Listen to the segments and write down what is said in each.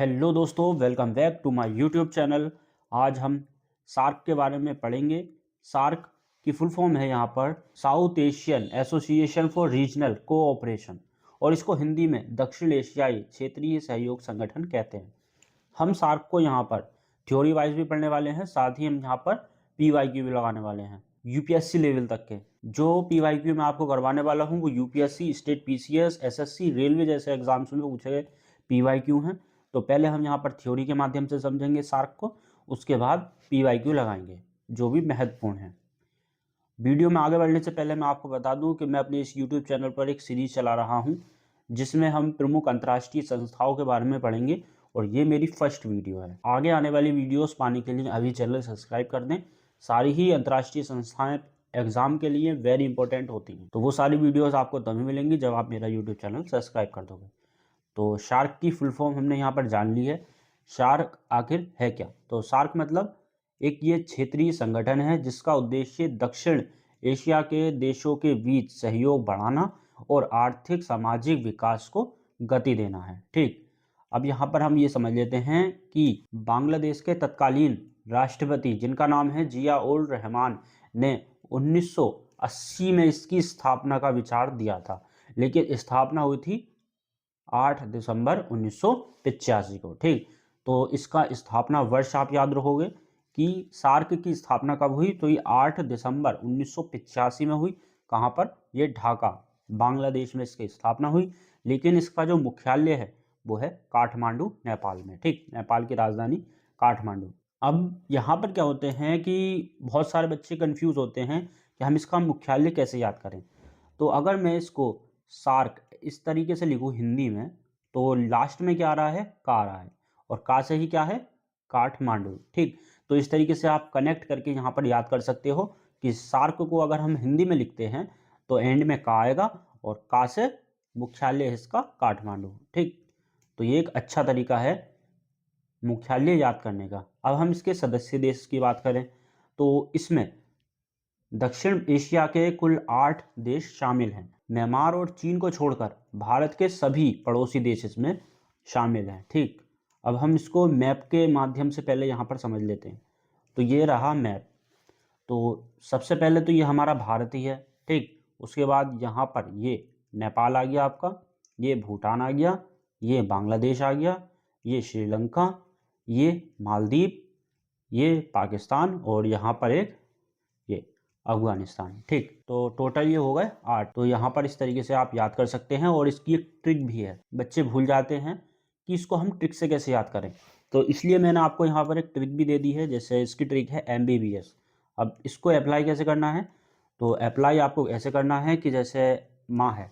Hello दोस्तों, welcome back to my YouTube channel. आज हम सार्क के बारे में पढ़ेंगे। सार्क की फुल फॉर्म है यहाँ पर south Asian association for regional cooperation, और इसको हिंदी में दक्षिण एशियाई क्षेत्रीय सहयोग संगठन कहते हैं। हम सार्क को यहाँ पर थ्योरी वाइज भी पढ़ने वाले हैं, साथ ही हम यहाँ पर पीवाईक्यू भी लगाने वाले हैं यूपीएससी लेवल तक के। जो पीवाईक्यू मैं आपको करवाने वाला हूँ वो UPSC, state PCS, SSC, railway जैसे एग्जाम्स में पूछे गए पीवाईक्यू हैं। तो पहले हम यहाँ पर थ्योरी के माध्यम से समझेंगे सार्क को, उसके बाद पीवाईक्यू लगाएंगे जो भी महत्वपूर्ण है। वीडियो में आगे बढ़ने से पहले मैं आपको बता दूं कि मैं अपने इस यूट्यूब चैनल पर एक सीरीज चला रहा हूं जिसमें हम प्रमुख अंतर्राष्ट्रीय संस्थाओं के बारे में पढ़ेंगे, और ये मेरी फर्स्ट वीडियो है। आगे आने वाली वीडियोस पाने के लिए अभी चैनल सब्सक्राइब कर दें। सारी ही अंतर्राष्ट्रीय संस्थाएं एग्जाम के लिए वेरी इंपॉर्टेंट होती हैं, तो वो सारी वीडियोस आपको तभी मिलेंगी जब आप मेरा यूट्यूब चैनल सब्सक्राइब कर दोगे। तो शार्क की फुल फॉर्म हमने यहाँ पर जान ली है। शार्क आखिर है क्या? तो शार्क मतलब एक ये क्षेत्रीय संगठन है जिसका उद्देश्य दक्षिण एशिया के देशों के बीच सहयोग बढ़ाना और आर्थिक सामाजिक विकास को गति देना है। ठीक, अब यहाँ पर हम ये समझ लेते हैं कि बांग्लादेश के तत्कालीन राष्ट्रपति जिनका नाम है जिया उल रहमान ने 1980 में इसकी स्थापना का विचार दिया था, लेकिन स्थापना हुई थी 8 दिसंबर 1985 को। ठीक, तो इसका स्थापना वर्ष आप याद रखोगे कि सार्क की स्थापना कब हुई, तो ये 8 दिसंबर 1985 में हुई। कहाँ पर? ये ढाका, बांग्लादेश में इसकी स्थापना हुई। लेकिन इसका जो मुख्यालय है वो है काठमांडू, नेपाल में। ठीक, नेपाल की राजधानी काठमांडू। अब यहाँ पर क्या होते हैं कि बहुत सारे बच्चे कंफ्यूज होते हैं कि हम इसका मुख्यालय कैसे याद करें। तो अगर मैं इसको सार्क इस तरीके से लिखूँ हिंदी में, तो लास्ट में क्या आ रहा है? का आ रहा है, और का से ही क्या है? काठमांडू। ठीक, तो इस तरीके से आप कनेक्ट करके यहाँ पर याद कर सकते हो कि सार्क को अगर हम हिंदी में लिखते हैं तो एंड में का आएगा, और का से मुख्यालय है इसका काठमांडू। ठीक, तो ये एक अच्छा तरीका है मुख्यालय याद करने का। अब हम इसके सदस्य देश की बात करें तो इसमें दक्षिण एशिया के कुल 8 देश शामिल हैं। म्यांमार और चीन को छोड़कर भारत के सभी पड़ोसी देश इसमें शामिल हैं। ठीक, अब हम इसको मैप के माध्यम से पहले यहाँ पर समझ लेते हैं। तो ये रहा मैप। तो सबसे पहले तो ये हमारा भारत ही है। ठीक, उसके बाद यहाँ पर ये नेपाल आ गया आपका, ये भूटान आ गया, ये बांग्लादेश आ गया, ये श्रीलंका, ये मालदीव, ये पाकिस्तान, और यहाँ पर एक ये अफगानिस्तान। ठीक, तो टोटल ये हो गए 8। तो यहाँ पर इस तरीके से आप याद कर सकते हैं, और इसकी एक ट्रिक भी है। बच्चे भूल जाते हैं कि इसको हम ट्रिक से कैसे याद करें, तो इसलिए मैंने आपको यहाँ पर एक ट्रिक भी दे दी है। जैसे इसकी ट्रिक है MBBS। अब इसको अप्लाई कैसे करना है? तो अप्लाई आपको ऐसे करना है कि जैसे माँ है,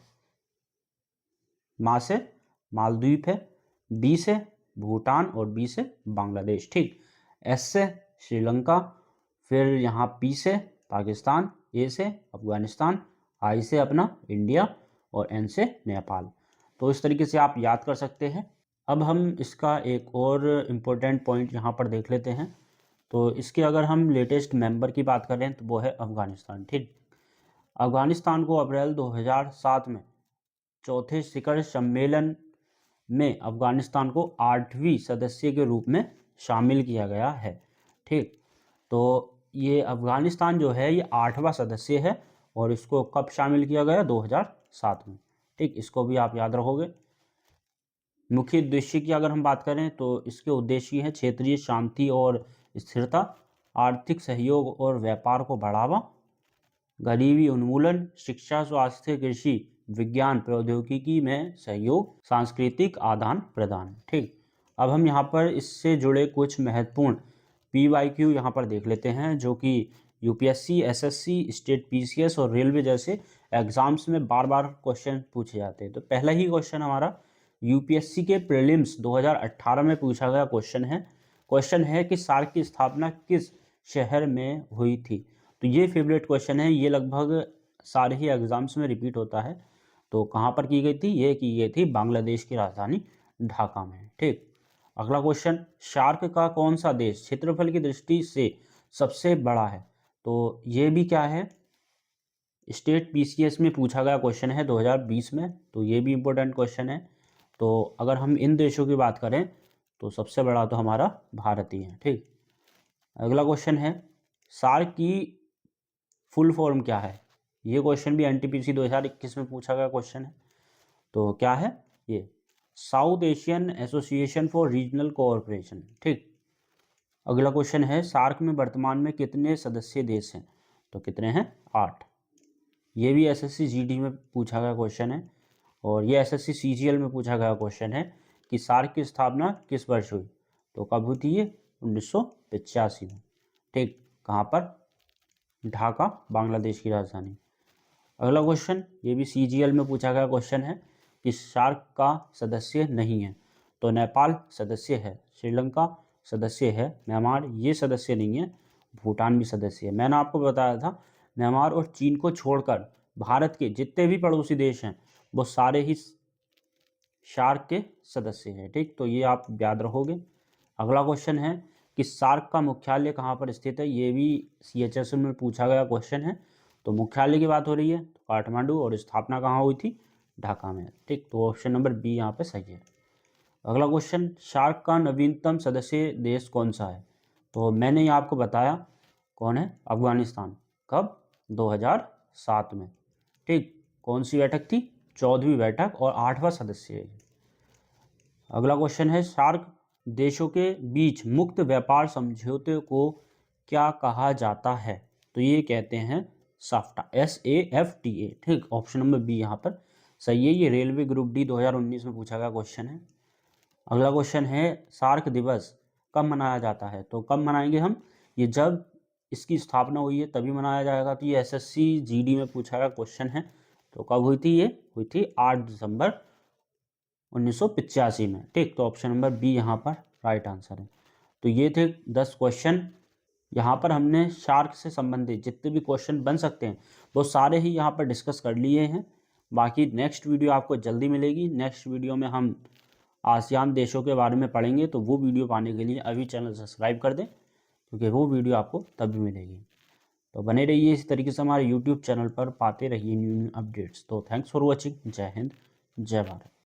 माँ से मालदीव है, बी से भूटान, और बी से बांग्लादेश। ठीक, एस से श्रीलंका, फिर यहाँ पी से पाकिस्तान, ए से अफगानिस्तान, आई से अपना इंडिया, और एन से नेपाल। तो इस तरीके से आप याद कर सकते हैं। अब हम इसका एक और इम्पोर्टेंट पॉइंट यहाँ पर देख लेते हैं। तो इसके अगर हम लेटेस्ट मेंबर की बात करें तो वो है अफगानिस्तान। ठीक, अफगानिस्तान को अप्रैल 2007 में चौथे शिखर सम्मेलन में अफगानिस्तान को 8वीं सदस्य के रूप में शामिल किया गया है। ठीक, तो ये अफगानिस्तान जो है ये 8वां सदस्य है, और इसको कब शामिल किया गया? 2007 में। ठीक, इसको भी आप याद रखोगे। मुख्य उद्देश्य की अगर हम बात करें तो इसके उद्देश्य हैं क्षेत्रीय शांति और स्थिरता, आर्थिक सहयोग और व्यापार को बढ़ावा, गरीबी उन्मूलन, शिक्षा, स्वास्थ्य, कृषि, विज्ञान, प्रौद्योगिकी में सहयोग, सांस्कृतिक आदान प्रदान। ठीक, अब हम यहाँ पर इससे जुड़े कुछ महत्वपूर्ण PYQ यहाँ पर देख लेते हैं, जो कि यूपीएससी, एसएससी, स्टेट पीसीएस और रेलवे जैसे एग्जाम्स में बार बार क्वेश्चन पूछे जाते हैं। तो पहला ही क्वेश्चन हमारा यूपीएससी के प्रीलिम्स 2018 में पूछा गया क्वेश्चन है कि सार्क की स्थापना किस शहर में हुई थी? तो ये फेवरेट क्वेश्चन है, ये लगभग सारे ही एग्जाम्स में रिपीट होता है। तो कहाँ पर की गई थी? ये की गई थी बांग्लादेश की राजधानी ढाका में। ठीक, अगला क्वेश्चन, शार्क का कौन सा देश क्षेत्रफल की दृष्टि से सबसे बड़ा है? तो ये भी क्या है, स्टेट पीसीएस में पूछा गया क्वेश्चन है 2020 में, तो ये भी इम्पोर्टेंट क्वेश्चन है। तो अगर हम इन देशों की बात करें तो सबसे बड़ा तो हमारा भारत ही है। ठीक, अगला क्वेश्चन है सार्क की फुल फॉर्म क्या है। ये क्वेश्चन भी एनटीपीसी 2021 में पूछा गया क्वेश्चन है। तो क्या है ये, south Asian association for regional cooperation. ठीक, अगला क्वेश्चन है सार्क में वर्तमान में कितने सदस्य देश हैं। तो कितने हैं, 8। ये भी एसएससी जीडी में पूछा गया क्वेश्चन है और ये एसएससी सीजीएल में पूछा गया क्वेश्चन है कि सार्क की स्थापना किस वर्ष हुई। तो कब हुई थी ये, 1985 में। ठीक, कहाँ पर, ढाका, बांग्लादेश की राजधानी। अगला क्वेश्चन ये भी सीजीएल में पूछा गया क्वेश्चन है कि सार्क का सदस्य नहीं है। तो नेपाल सदस्य है, श्रीलंका सदस्य है, म्यांमार ये सदस्य नहीं है, भूटान भी सदस्य है। मैंने आपको बताया था म्यांमार और चीन को छोड़कर भारत के जितने भी पड़ोसी देश हैं वो सारे ही सार्क के सदस्य हैं। ठीक, तो ये आप याद रखोगे। अगला क्वेश्चन है कि सार्क का मुख्यालय कहाँ पर स्थित है। ये भी सीएचएस में पूछा गया क्वेश्चन है। तो मुख्यालय की बात हो रही है तो काठमांडू, और स्थापना कहाँ हुई थी, ढाका में। ठीक, तो ऑप्शन नंबर बी यहाँ पे सही है। अगला क्वेश्चन, सार्क का नवीनतम सदस्य देश कौन सा है। तो मैंने ये आपको बताया कौन है, अफगानिस्तान। कब, 2007 में। ठीक, कौन सी बैठक थी, 14वीं बैठक और 8वां सदस्य है। अगला क्वेश्चन है सार्क देशों के बीच मुक्त व्यापार समझौते को क्या कहा जाता है। तो ये कहते हैं साफ्टा, SAFTA। ठीक, ऑप्शन नंबर बी यहाँ पर सही है। ये रेलवे ग्रुप डी 2019 में पूछा गया क्वेश्चन है। अगला क्वेश्चन है सार्क दिवस कब मनाया जाता है। तो कब मनाएंगे हम, ये जब इसकी स्थापना हुई है तभी मनाया जाएगा। तो ये एसएससी जीडी में पूछा गया क्वेश्चन है। तो कब हुई थी, ये हुई थी 8 दिसंबर 1985 में। ठीक, तो ऑप्शन नंबर बी यहाँ पर राइट आंसर है। तो ये थे 10 क्वेश्चन। यहाँ पर हमने शार्क से संबंधित जितने भी क्वेश्चन बन सकते हैं वो सारे ही यहाँ पर डिस्कस कर लिए हैं। बाकी नेक्स्ट वीडियो आपको जल्दी मिलेगी। नेक्स्ट वीडियो में हम आसियान देशों के बारे में पढ़ेंगे। तो वो वीडियो पाने के लिए अभी चैनल सब्सक्राइब कर दें क्योंकि वो वीडियो आपको तभी मिलेगी। तो बने रहिए इस तरीके से हमारे यूट्यूब चैनल पर, पाते रहिए न्यू अपडेट्स। तो थैंक्स फॉर वॉचिंग। जय हिंद, जय भारत।